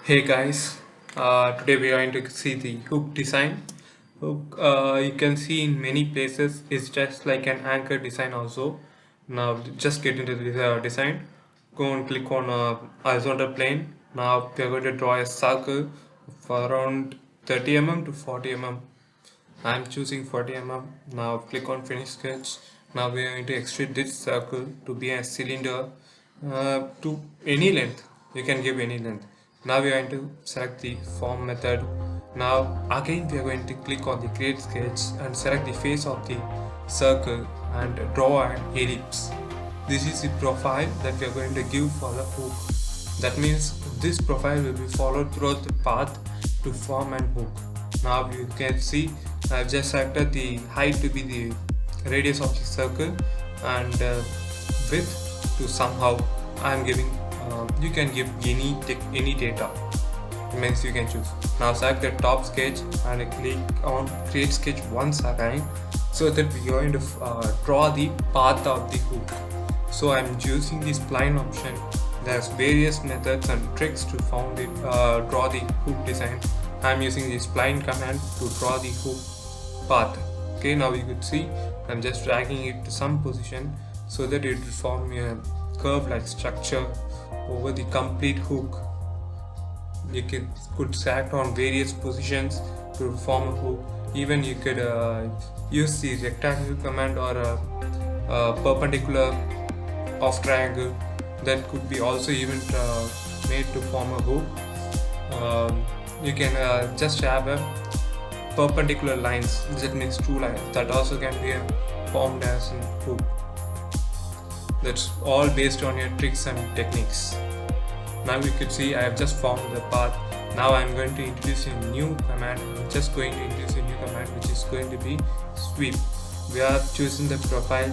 Hey guys, today we are going to see the hook design. Hook, you can see in many places it's just like an anchor design also. Now just get into the design. Go and click on horizontal plane. Now we are going to draw a circle for around 30 mm to 40 mm. I'm choosing 40 mm. Now click on finish sketch. Now we are going to extrude this circle to be a cylinder to any length. You can give any length. Now we are going to select the form method. Now again we are going to click on the create sketch and select the face of the circle and draw an ellipse. This is the profile that we are going to give for the hook. That means this profile will be followed throughout the path to form an hook. Now you can see I've just selected the height to be the radius of the circle and width to somehow I'm giving you can give any data. It means you can choose. Now select the top sketch and click on create sketch once again so that we are going to draw the path of the hook. So I'm using this spline option. There's various methods and tricks to draw the hook design. I'm using the spline command to draw the hook path. Okay, now you could see I'm just dragging it to some position so that it will form a curve like structure over the complete hook. You could select on various positions to form a hook. Even you could use the rectangle command or a perpendicular of triangle that could be also even made to form a hook. You can just have a perpendicular lines, that means two lines, that also can be formed as a hook. That's all based on your tricks and techniques. Now you can see I have just formed the path. Now I'm going to introduce a new command. I'm just going to introduce a new command which is going to be sweep. We are choosing the profile.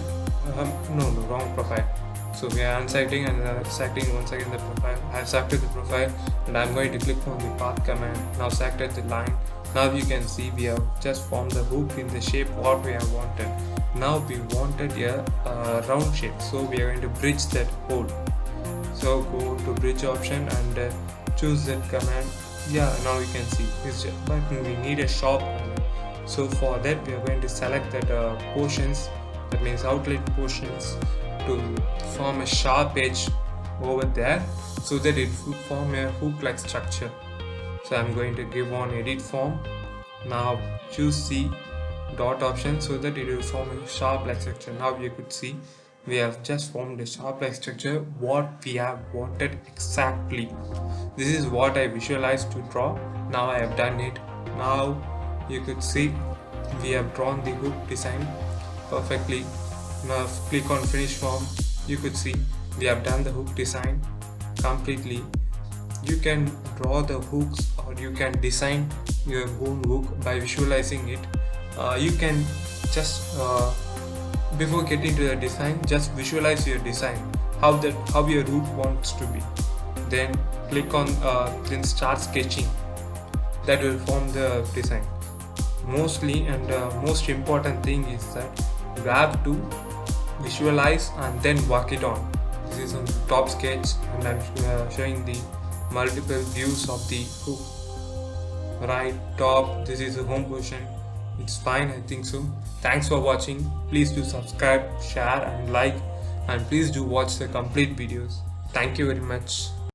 No, wrong profile. So we are unselecting and selecting once again the profile. I have selected the profile and I'm going to click on the path command. Now selected the line. Now you can see we have just formed the hook in the shape what we have wanted. Now we wanted a round shape, so we are going to bridge that hole. So go to bridge option and choose that command. Yeah, now you can see it's just, but we need a sharp command. So for that we are going to select that portions, that means outlet portions, to form a sharp edge over there so that it will form a hook like structure. So I'm going to give on edit form. Now choose the dot option so that it will form a sharp like structure. Now you could see we have just formed a sharp like structure what we have wanted exactly. This is what I visualized to draw. Now I have done it. Now you could see we have drawn the hook design perfectly. Now click on finish form. You could see we have done the hook design completely. You can draw the hooks or you can design your own hook by visualizing it. You can just before getting to the design, just visualize your design, how your hook wants to be. Then click on then start sketching. That will form the design. Mostly and most important thing is that you have to visualize and then work it on. This is on top sketch and I'm showing the multiple views of the hook. Right, top, this is the home position. It's fine, I think so. Thanks for watching. Please do subscribe, share and like, and please do watch the complete videos. Thank you very much.